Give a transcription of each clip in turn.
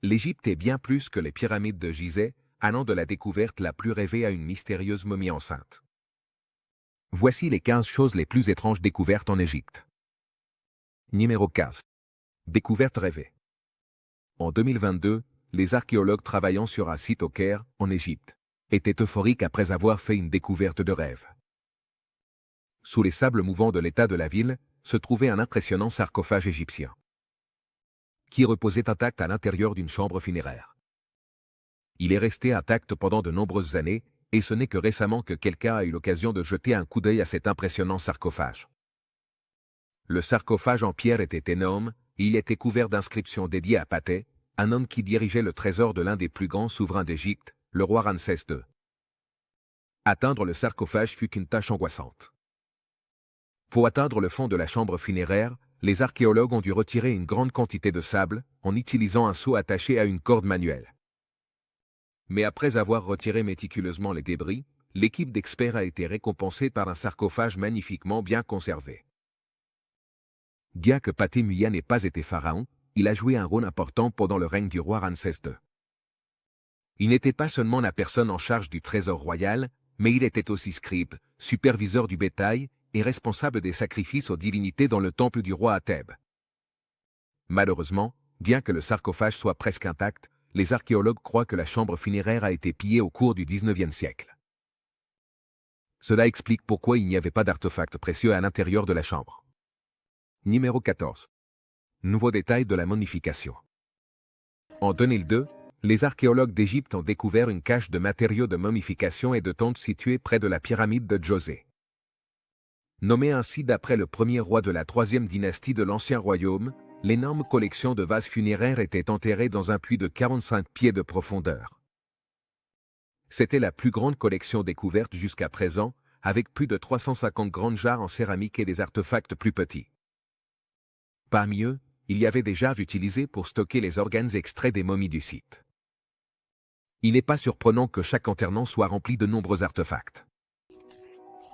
L'Égypte est bien plus que les pyramides de Gizeh, allant de la découverte la plus rêvée à une mystérieuse momie enceinte. Voici les 15 choses les plus étranges découvertes en Égypte. Numéro 15. Découverte rêvée. En 2022, les archéologues travaillant sur un site au Caire, en Égypte, étaient euphoriques après avoir fait une découverte de rêve. Sous les sables mouvants de l'état de la ville, se trouvait un impressionnant sarcophage égyptien, qui reposait intact à l'intérieur d'une chambre funéraire. Il est resté intact pendant de nombreuses années, et ce n'est que récemment que quelqu'un a eu l'occasion de jeter un coup d'œil à cet impressionnant sarcophage. Le sarcophage en pierre était énorme, et il était couvert d'inscriptions dédiées à Pathé, un homme qui dirigeait le trésor de l'un des plus grands souverains d'Égypte, le roi Ramsès II. Atteindre le sarcophage fut une tâche angoissante. Pour atteindre le fond de la chambre funéraire, les archéologues ont dû retirer une grande quantité de sable, en utilisant un seau attaché à une corde manuelle. Mais après avoir retiré méticuleusement les débris, l'équipe d'experts a été récompensée par un sarcophage magnifiquement bien conservé. Bien que Pathé Muya n'ait pas été pharaon, il a joué un rôle important pendant le règne du roi Ramsès II. Il n'était pas seulement la personne en charge du trésor royal, mais il était aussi scribe, superviseur du bétail, et responsable des sacrifices aux divinités dans le temple du roi à Thèbes. Malheureusement, bien que le sarcophage soit presque intact, les archéologues croient que la chambre funéraire a été pillée au cours du XIXe siècle. Cela explique pourquoi il n'y avait pas d'artefacts précieux à l'intérieur de la chambre. Numéro 14. Nouveau détail de la momification. En 2002, les archéologues d'Égypte ont découvert une cache de matériaux de momification et de tonte située près de la pyramide de Djosé. Nommée ainsi d'après le premier roi de la troisième dynastie de l'Ancien Royaume, l'énorme collection de vases funéraires était enterrée dans un puits de 45 pieds de profondeur. C'était la plus grande collection découverte jusqu'à présent, avec plus de 350 grandes jarres en céramique et des artefacts plus petits. Parmi eux, il y avait des jarres utilisées pour stocker les organes extraits des momies du site. Il n'est pas surprenant que chaque enterrement soit rempli de nombreux artefacts.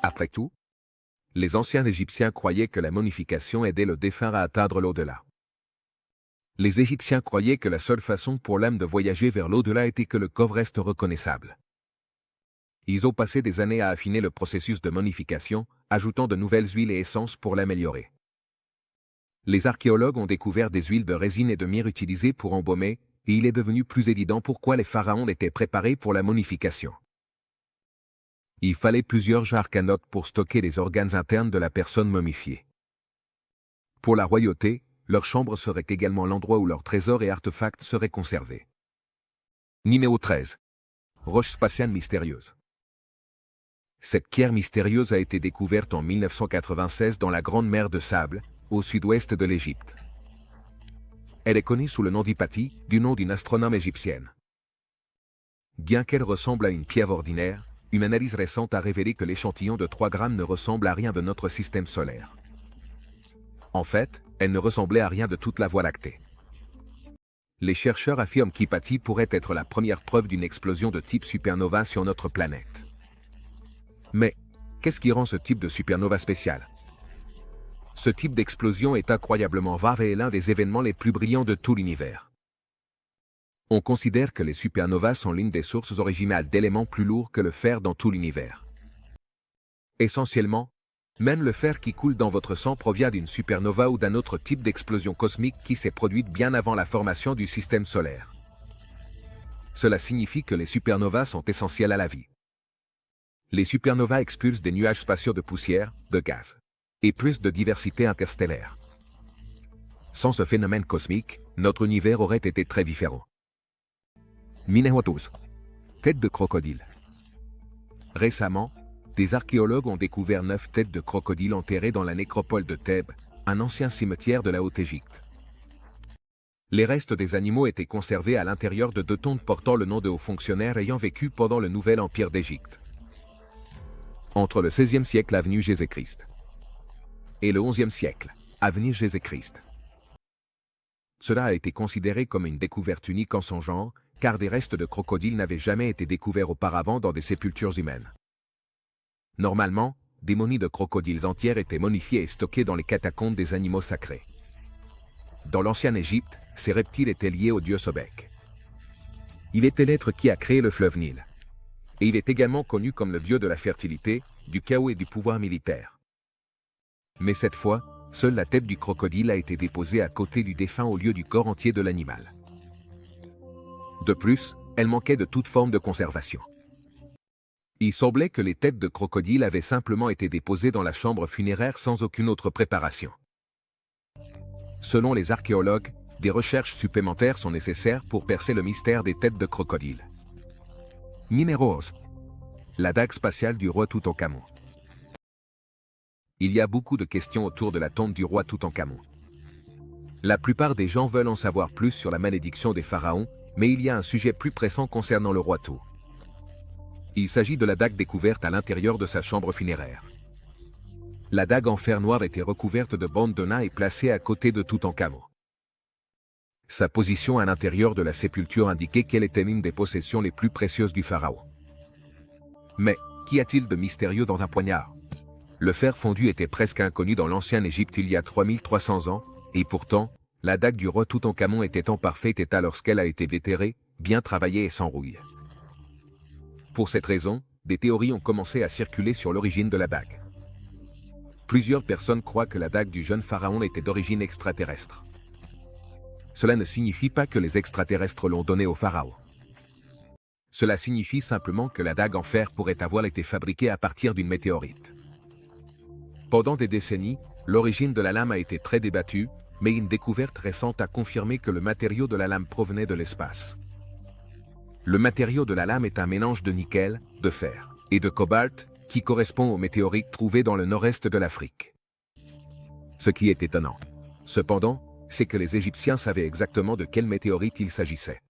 Après tout, les anciens Égyptiens croyaient que la momification aidait le défunt à atteindre l'au-delà. Les Égyptiens croyaient que la seule façon pour l'âme de voyager vers l'au-delà était que le corps reste reconnaissable. Ils ont passé des années à affiner le processus de momification, ajoutant de nouvelles huiles et essences pour l'améliorer. Les archéologues ont découvert des huiles de résine et de myrrhe utilisées pour embaumer, et il est devenu plus évident pourquoi les pharaons étaient préparés pour la momification. Il fallait plusieurs jarres canotes pour stocker les organes internes de la personne momifiée. Pour la royauté, leur chambre serait également l'endroit où leurs trésors et artefacts seraient conservés. Numéro 13. Roche spatiale mystérieuse. Cette pierre mystérieuse a été découverte en 1996 dans la Grande Mer de Sable, au sud-ouest de l'Égypte. Elle est connue sous le nom d'Hypatie, du nom d'une astronome égyptienne. Bien qu'elle ressemble à une pierre ordinaire, une analyse récente a révélé que l'échantillon de 3 grammes ne ressemble à rien de notre système solaire. En fait, elle ne ressemblait à rien de toute la Voie lactée. Les chercheurs affirment qu'Hypatie pourrait être la première preuve d'une explosion de type supernova sur notre planète. Mais, qu'est-ce qui rend ce type de supernova spécial? Ce type d'explosion est incroyablement rare et est l'un des événements les plus brillants de tout l'univers. On considère que les supernovas sont l'une des sources originales d'éléments plus lourds que le fer dans tout l'univers. Essentiellement, même le fer qui coule dans votre sang provient d'une supernova ou d'un autre type d'explosion cosmique qui s'est produite bien avant la formation du système solaire. Cela signifie que les supernovas sont essentielles à la vie. Les supernovas expulsent des nuages spatiaux de poussière, de gaz, et plus de diversité interstellaire. Sans ce phénomène cosmique, notre univers aurait été très différent. Numéro 12. Tête de crocodile. Récemment, des archéologues ont découvert 9 têtes de crocodile enterrées dans la nécropole de Thèbes, un ancien cimetière de la Haute-Égypte. Les restes des animaux étaient conservés à l'intérieur de 2 tombes portant le nom de hauts fonctionnaires ayant vécu pendant le Nouvel Empire d'Égypte. Entre le XVIe siècle avenue Jésus-Christ et le XIe siècle, avenue Jésus-Christ. Cela a été considéré comme une découverte unique en son genre, car des restes de crocodiles n'avaient jamais été découverts auparavant dans des sépultures humaines. Normalement, des momies de crocodiles entières étaient momifiées et stockées dans les catacombes des animaux sacrés. Dans l'ancienne Égypte, ces reptiles étaient liés au dieu Sobek, Il était l'être qui a créé le fleuve Nil. Et il est également connu comme le dieu de la fertilité, du chaos et du pouvoir militaire. Mais cette fois, seule la tête du crocodile a été déposée à côté du défunt au lieu du corps entier de l'animal. De plus, elle manquait de toute forme de conservation. Il semblait que les têtes de crocodile avaient simplement été déposées dans la chambre funéraire sans aucune autre préparation. Selon les archéologues, des recherches supplémentaires sont nécessaires pour percer le mystère des têtes de crocodile. Numéro 11. La dague spatiale du roi Toutankhamon. Il y a beaucoup de questions autour de la tombe du roi Toutankhamon. La plupart des gens veulent en savoir plus sur la malédiction des pharaons, mais il y a un sujet plus pressant concernant le roi Tout. Il s'agit de la dague découverte à l'intérieur de sa chambre funéraire. La dague en fer noir était recouverte de bandes de nains et placée à côté de Toutankhamon. Sa position à l'intérieur de la sépulture indiquait qu'elle était l'une des possessions les plus précieuses du pharaon. Mais, qu'y a-t-il de mystérieux dans un poignard? Le fer fondu était presque inconnu dans l'ancienne Égypte il y a 3300 ans, et pourtant, la dague du roi Toutankhamon était en parfait état lorsqu'elle a été vétérée, bien travaillée et sans rouille. Pour cette raison, des théories ont commencé à circuler sur l'origine de la dague. Plusieurs personnes croient que la dague du jeune pharaon était d'origine extraterrestre. Cela ne signifie pas que les extraterrestres l'ont donnée au pharaon. Cela signifie simplement que la dague en fer pourrait avoir été fabriquée à partir d'une météorite. Pendant des décennies, l'origine de la lame a été très débattue, mais une découverte récente a confirmé que le matériau de la lame provenait de l'espace. Le matériau de la lame est un mélange de nickel, de fer et de cobalt, qui correspond aux météorites trouvées dans le nord-est de l'Afrique. Ce qui est étonnant, cependant, c'est que les Égyptiens savaient exactement de quelle météorite il s'agissait.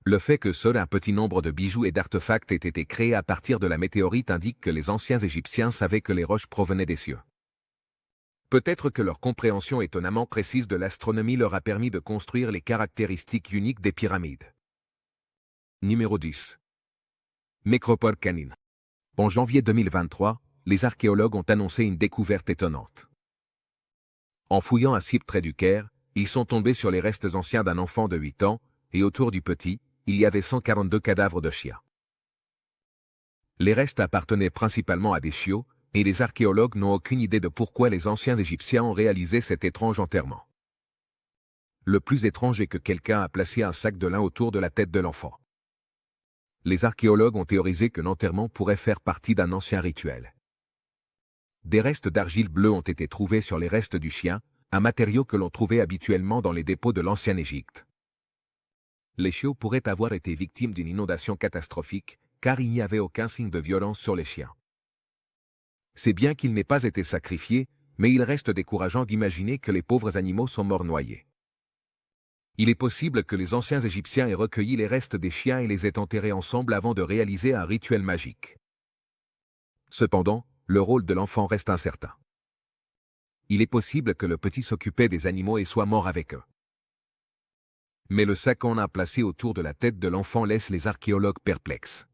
Le fait que seul un petit nombre de bijoux et d'artefacts aient été créés à partir de la météorite indique que les anciens Égyptiens savaient que les roches provenaient des cieux. Peut-être que leur compréhension étonnamment précise de l'astronomie leur a permis de construire les caractéristiques uniques des pyramides. Numéro 10. Nécropole canine. En janvier 2023, les archéologues ont annoncé une découverte étonnante. En fouillant à Sib près du Caire, ils sont tombés sur les restes anciens d'un enfant de 8 ans, et autour du petit, il y avait 142 cadavres de chiens. Les restes appartenaient principalement à des chiots, et les archéologues n'ont aucune idée de pourquoi les anciens Égyptiens ont réalisé cet étrange enterrement. Le plus étrange est que quelqu'un a placé un sac de lin autour de la tête de l'enfant. Les archéologues ont théorisé que l'enterrement pourrait faire partie d'un ancien rituel. Des restes d'argile bleue ont été trouvés sur les restes du chien, un matériau que l'on trouvait habituellement dans les dépôts de l'ancienne Égypte. Les chiots pourraient avoir été victimes d'une inondation catastrophique, car il n'y avait aucun signe de violence sur les chiens. C'est bien qu'ils n'aient pas été sacrifiés, mais il reste décourageant d'imaginer que les pauvres animaux sont morts noyés. Il est possible que les anciens Égyptiens aient recueilli les restes des chiens et les aient enterrés ensemble avant de réaliser un rituel magique. Cependant, le rôle de l'enfant reste incertain. Il est possible que le petit s'occupait des animaux et soit mort avec eux. Mais le sac en lin placé autour de la tête de l'enfant laisse les archéologues perplexes.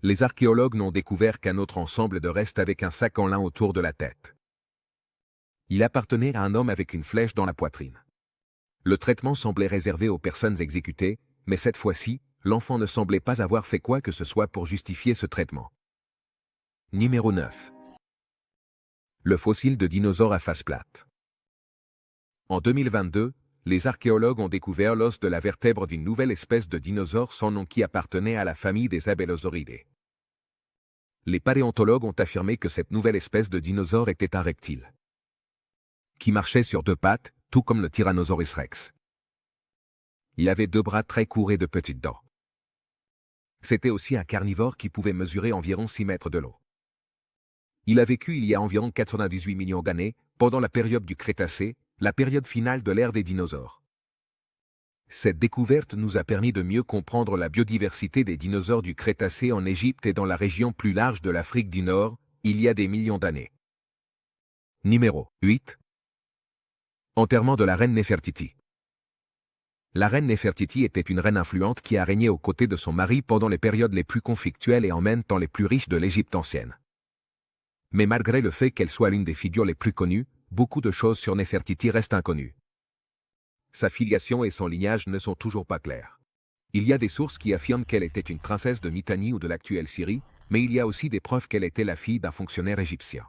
Les archéologues n'ont découvert qu'un autre ensemble de restes avec un sac en lin autour de la tête. Il appartenait à un homme avec une flèche dans la poitrine. Le traitement semblait réservé aux personnes exécutées, mais cette fois-ci, l'enfant ne semblait pas avoir fait quoi que ce soit pour justifier ce traitement. Numéro 9. Le fossile de dinosaure à face plate. En 2022, les archéologues ont découvert l'os de la vertèbre d'une nouvelle espèce de dinosaure sans nom qui appartenait à la famille des Abelosauridés. Les paléontologues ont affirmé que cette nouvelle espèce de dinosaure était un reptile qui marchait sur 2 pattes, tout comme le Tyrannosaurus rex. Il avait 2 bras très courts et de petites dents. C'était aussi un carnivore qui pouvait mesurer environ 6 mètres de long. Il a vécu il y a environ 98 millions d'années, pendant la période du Crétacé, la période finale de l'ère des dinosaures. Cette découverte nous a permis de mieux comprendre la biodiversité des dinosaures du Crétacé en Égypte et dans la région plus large de l'Afrique du Nord, il y a des millions d'années. Numéro 8. Enterrement de la reine Néfertiti. La reine Néfertiti était une reine influente qui a régné aux côtés de son mari pendant les périodes les plus conflictuelles et en même temps les plus riches de l'Égypte ancienne. Mais malgré le fait qu'elle soit l'une des figures les plus connues, beaucoup de choses sur Néfertiti restent inconnues. Sa filiation et son lignage ne sont toujours pas clairs. Il y a des sources qui affirment qu'elle était une princesse de Mitanni ou de l'actuelle Syrie, mais il y a aussi des preuves qu'elle était la fille d'un fonctionnaire égyptien.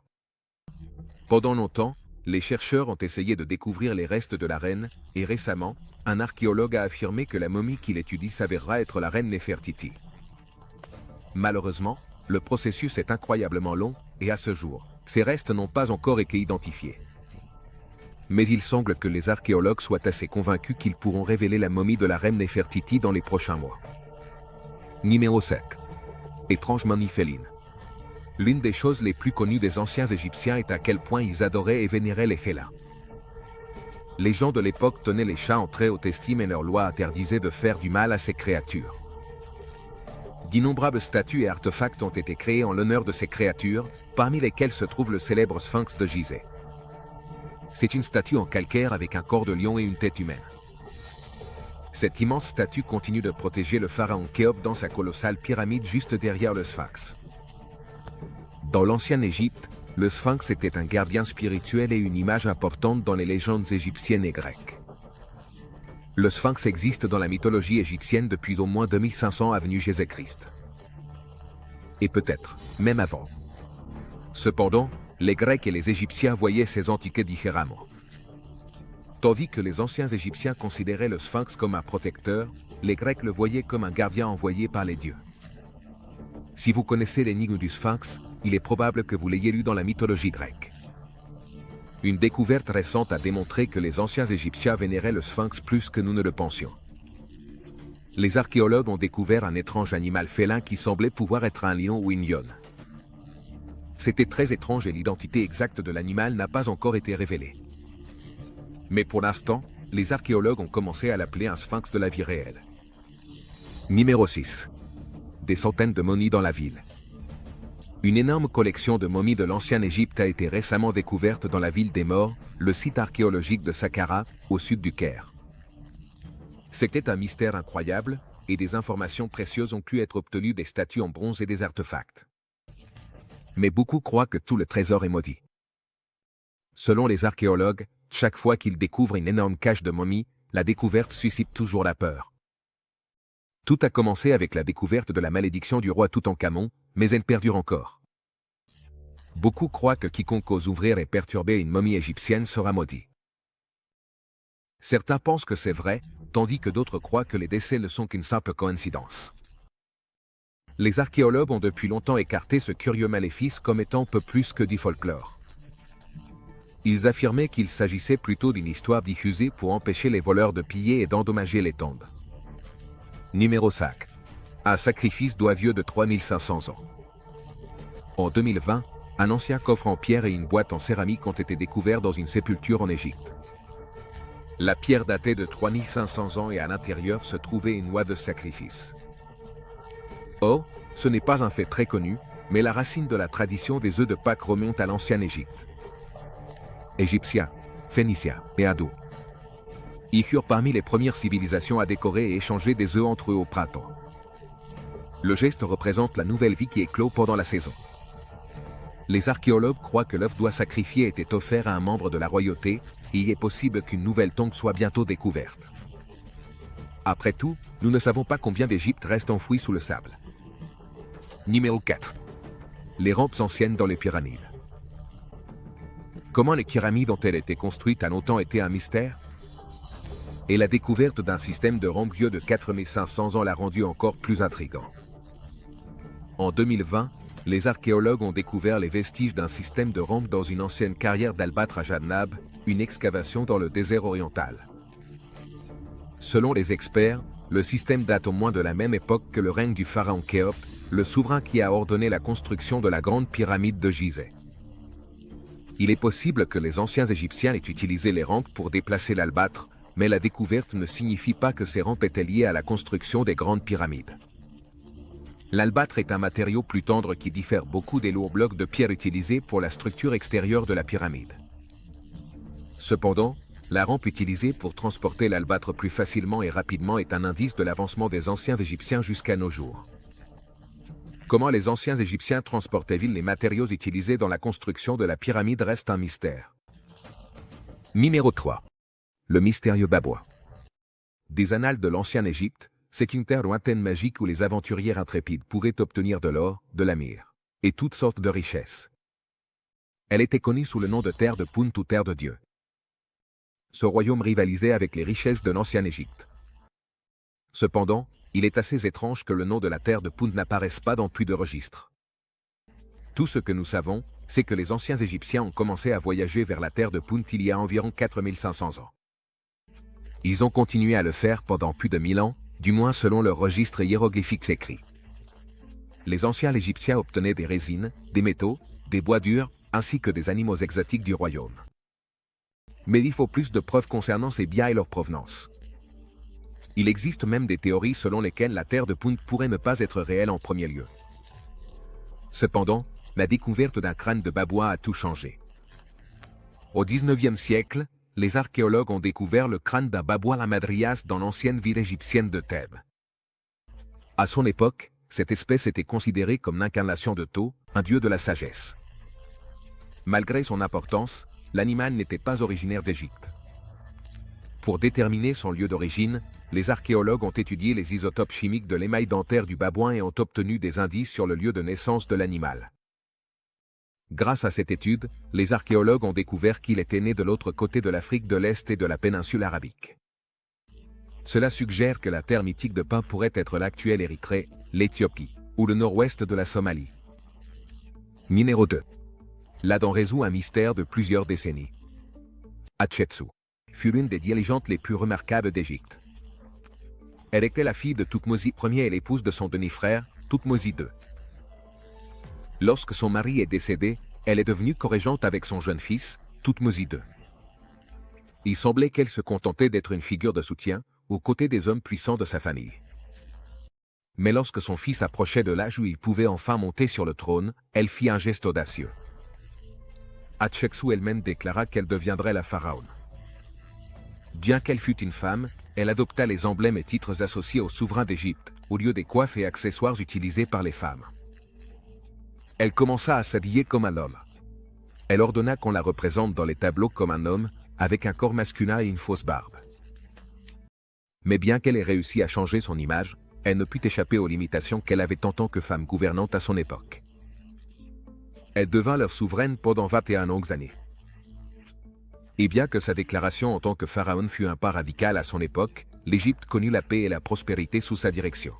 Pendant longtemps, les chercheurs ont essayé de découvrir les restes de la reine, et récemment, un archéologue a affirmé que la momie qu'il étudie s'avérera être la reine Néfertiti. Malheureusement, le processus est incroyablement long, et à ce jour, ces restes n'ont pas encore été identifiés. Mais il semble que les archéologues soient assez convaincus qu'ils pourront révéler la momie de la reine Néfertiti dans les prochains mois. Numéro 7. Étrange momie féline. L'une des choses les plus connues des anciens Égyptiens est à quel point ils adoraient et vénéraient les félins. Les gens de l'époque tenaient les chats en très haute estime et leur loi interdisait de faire du mal à ces créatures. D'innombrables statues et artefacts ont été créés en l'honneur de ces créatures, parmi lesquels se trouve le célèbre sphinx de Gizeh. C'est une statue en calcaire avec un corps de lion et une tête humaine. Cette immense statue continue de protéger le pharaon Khéops dans sa colossale pyramide juste derrière le sphinx. Dans l'ancienne Égypte, le sphinx était un gardien spirituel et une image importante dans les légendes égyptiennes et grecques. Le sphinx existe dans la mythologie égyptienne depuis au moins 2500 avant Jésus-Christ. Et peut-être, même avant. Cependant, les Grecs et les Égyptiens voyaient ces entités différemment. Tandis que les anciens Égyptiens considéraient le sphinx comme un protecteur, les Grecs le voyaient comme un gardien envoyé par les dieux. Si vous connaissez l'énigme du sphinx, il est probable que vous l'ayez lu dans la mythologie grecque. Une découverte récente a démontré que les anciens Égyptiens vénéraient le sphinx plus que nous ne le pensions. Les archéologues ont découvert un étrange animal félin qui semblait pouvoir être un lion ou une lionne. C'était très étrange et l'identité exacte de l'animal n'a pas encore été révélée. Mais pour l'instant, les archéologues ont commencé à l'appeler un sphinx de la vie réelle. Numéro 6. Des centaines de momies dans la ville. Une énorme collection de momies de l'ancienne Égypte a été récemment découverte dans la ville des morts, le site archéologique de Saqqara, au sud du Caire. C'était un mystère incroyable, et des informations précieuses ont pu être obtenues des statues en bronze et des artefacts. Mais beaucoup croient que tout le trésor est maudit. Selon les archéologues, chaque fois qu'ils découvrent une énorme cache de momies, la découverte suscite toujours la peur. Tout a commencé avec la découverte de la malédiction du roi Toutankhamon, mais elle perdure encore. Beaucoup croient que quiconque ose ouvrir et perturber une momie égyptienne sera maudit. Certains pensent que c'est vrai, tandis que d'autres croient que les décès ne sont qu'une simple coïncidence. Les archéologues ont depuis longtemps écarté ce curieux maléfice comme étant peu plus que du folklore. Ils affirmaient qu'il s'agissait plutôt d'une histoire diffusée pour empêcher les voleurs de piller et d'endommager les tombes. Numéro 5. Un sacrifice d'oie vieux de 3500 ans. En 2020, un ancien coffre en pierre et une boîte en céramique ont été découverts dans une sépulture en Égypte. La pierre datait de 3500 ans et à l'intérieur se trouvait une oie de sacrifice. Or, ce n'est pas un fait très connu, mais la racine de la tradition des œufs de Pâques remonte à l'ancienne Égypte. Égyptiens, Phéniciens et Hadous. Ils furent parmi les premières civilisations à décorer et échanger des œufs entre eux au printemps. Le geste représente la nouvelle vie qui éclot pendant la saison. Les archéologues croient que l'œuf d'oie sacrifié était offert à un membre de la royauté, et il est possible qu'une nouvelle tombe soit bientôt découverte. Après tout, nous ne savons pas combien d'Égypte reste enfoui sous le sable. Numéro 4. Les rampes anciennes dans les pyramides. Comment les pyramides ont-elles été construites a longtemps été un mystère? Et la découverte d'un système de rampes vieux de 4500 ans l'a rendu encore plus intrigant. En 2020, les archéologues ont découvert les vestiges d'un système de rampes dans une ancienne carrière d'Albâtre à Jannab, une excavation dans le désert oriental. Selon les experts, le système date au moins de la même époque que le règne du pharaon Khéops, le souverain qui a ordonné la construction de la grande pyramide de Gizeh. Il est possible que les anciens Égyptiens aient utilisé les rampes pour déplacer l'albâtre, mais la découverte ne signifie pas que ces rampes étaient liées à la construction des grandes pyramides. L'albâtre est un matériau plus tendre qui diffère beaucoup des lourds blocs de pierre utilisés pour la structure extérieure de la pyramide. Cependant, la rampe utilisée pour transporter l'albâtre plus facilement et rapidement est un indice de l'avancement des anciens Égyptiens jusqu'à nos jours. Comment les anciens Égyptiens transportaient-ils les matériaux utilisés dans la construction de la pyramide reste un mystère. Numéro 3. Le mystérieux babouin. Des annales de l'ancienne Égypte, c'est une terre lointaine magique où les aventuriers intrépides pourraient obtenir de l'or, de la myrrhe, et toutes sortes de richesses. Elle était connue sous le nom de terre de Punt ou terre de Dieu. Ce royaume rivalisait avec les richesses de l'ancien Égypte. Cependant, il est assez étrange que le nom de la terre de Punt n'apparaisse pas dans plus de registres. Tout ce que nous savons, c'est que les anciens Égyptiens ont commencé à voyager vers la terre de Punt il y a environ 4500 ans. Ils ont continué à le faire pendant plus de 1000 ans, du moins selon leurs registres hiéroglyphiques écrits. Les anciens Égyptiens obtenaient des résines, des métaux, des bois durs, ainsi que des animaux exotiques du royaume. Mais il faut plus de preuves concernant ces biens et leur provenance. Il existe même des théories selon lesquelles la terre de Punt pourrait ne pas être réelle en premier lieu. Cependant, la découverte d'un crâne de babouin a tout changé. Au XIXe siècle, les archéologues ont découvert le crâne d'un babouin lamadrias dans l'ancienne ville égyptienne de Thèbes. À son époque, cette espèce était considérée comme l'incarnation de Thoth, un dieu de la sagesse. Malgré son importance, l'animal n'était pas originaire d'Égypte. Pour déterminer son lieu d'origine, les archéologues ont étudié les isotopes chimiques de l'émail dentaire du babouin et ont obtenu des indices sur le lieu de naissance de l'animal. Grâce à cette étude, les archéologues ont découvert qu'il était né de l'autre côté de l'Afrique de l'Est et de la péninsule arabique. Cela suggère que la terre mythique de Punt pourrait être l'actuelle Érythrée, l'Éthiopie, ou le nord-ouest de la Somalie. Numéro 2. L'Adam résout un mystère de plusieurs décennies. Hatshepsut fut l'une des dirigeantes les plus remarquables d'Égypte. Elle était la fille de Thoutmôsis Ier et l'épouse de son demi-frère, Thoutmôsis II. Lorsque son mari est décédé, elle est devenue corrégente avec son jeune fils, Thoutmôsis II. Il semblait qu'elle se contentait d'être une figure de soutien, aux côtés des hommes puissants de sa famille. Mais lorsque son fils approchait de l'âge où il pouvait enfin monter sur le trône, elle fit un geste audacieux. Hatshepsut elle-même déclara qu'elle deviendrait la pharaon. Bien qu'elle fût une femme, elle adopta les emblèmes et titres associés au souverain d'Égypte, au lieu des coiffes et accessoires utilisés par les femmes. Elle commença à s'habiller comme un homme. Elle ordonna qu'on la représente dans les tableaux comme un homme, avec un corps masculin et une fausse barbe. Mais bien qu'elle ait réussi à changer son image, elle ne put échapper aux limitations qu'elle avait en tant que femme gouvernante à son époque. Elle devint leur souveraine pendant 21 longues années. Et bien que sa déclaration en tant que pharaon fut un pas radical à son époque, l'Égypte connut la paix et la prospérité sous sa direction.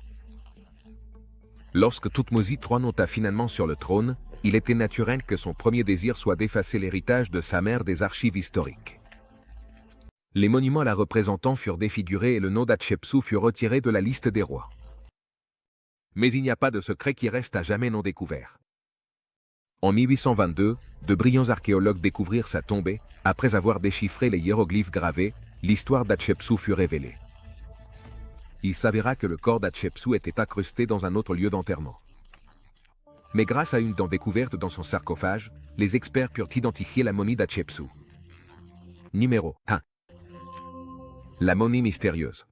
Lorsque Thoutmôsis III monta finalement sur le trône, il était naturel que son premier désir soit d'effacer l'héritage de sa mère des archives historiques. Les monuments la représentant furent défigurés et le nom d'Hatshepsut fut retiré de la liste des rois. Mais il n'y a pas de secret qui reste à jamais non découvert. En 1822, de brillants archéologues découvrirent sa tombée. Après avoir déchiffré les hiéroglyphes gravés, l'histoire d'Hatshepsut fut révélée. Il s'avéra que le corps d'Hatshepsut était incrusté dans un autre lieu d'enterrement. Mais grâce à une dent découverte dans son sarcophage, les experts purent identifier la momie d'Hatshepsut. Numéro 1. La momie mystérieuse.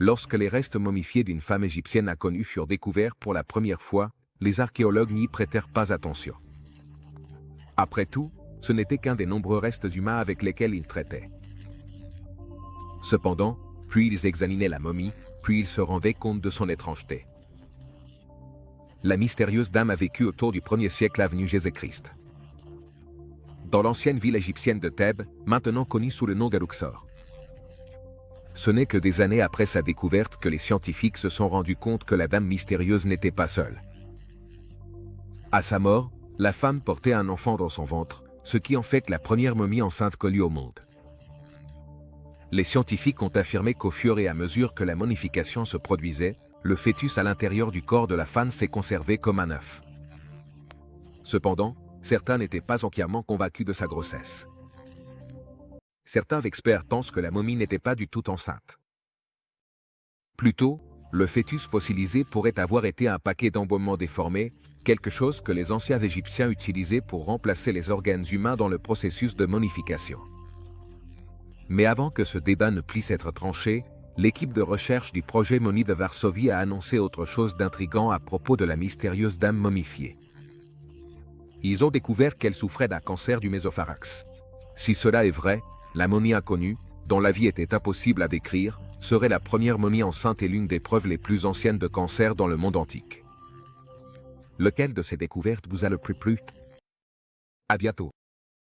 Lorsque les restes momifiés d'une femme égyptienne inconnue furent découverts pour la première fois, les archéologues n'y prêtèrent pas attention. Après tout, ce n'était qu'un des nombreux restes humains avec lesquels ils traitaient. Cependant, plus ils examinaient la momie, plus ils se rendaient compte de son étrangeté. La mystérieuse dame a vécu autour du 1er siècle avant Jésus-Christ. Dans l'ancienne ville égyptienne de Thèbes, maintenant connue sous le nom d'Luxor. Ce n'est que des années après sa découverte que les scientifiques se sont rendus compte que la dame mystérieuse n'était pas seule. À sa mort, la femme portait un enfant dans son ventre, ce qui en fait la première momie enceinte connue au monde. Les scientifiques ont affirmé qu'au fur et à mesure que la momification se produisait, le fœtus à l'intérieur du corps de la femme s'est conservé comme un œuf. Cependant, certains n'étaient pas entièrement convaincus de sa grossesse. Certains experts pensent que la momie n'était pas du tout enceinte. Plutôt, le fœtus fossilisé pourrait avoir été un paquet d'embaumements déformés, quelque chose que les anciens Égyptiens utilisaient pour remplacer les organes humains dans le processus de momification. Mais avant que ce débat ne puisse être tranché, l'équipe de recherche du projet Momie de Varsovie a annoncé autre chose d'intrigant à propos de la mystérieuse dame momifiée. Ils ont découvert qu'elle souffrait d'un cancer du mésopharynx. Si cela est vrai, la momie inconnue, dont la vie était impossible à décrire, serait la première momie enceinte et l'une des preuves les plus anciennes de cancer dans le monde antique. Lequel de ces découvertes vous a le plus plu? À bientôt.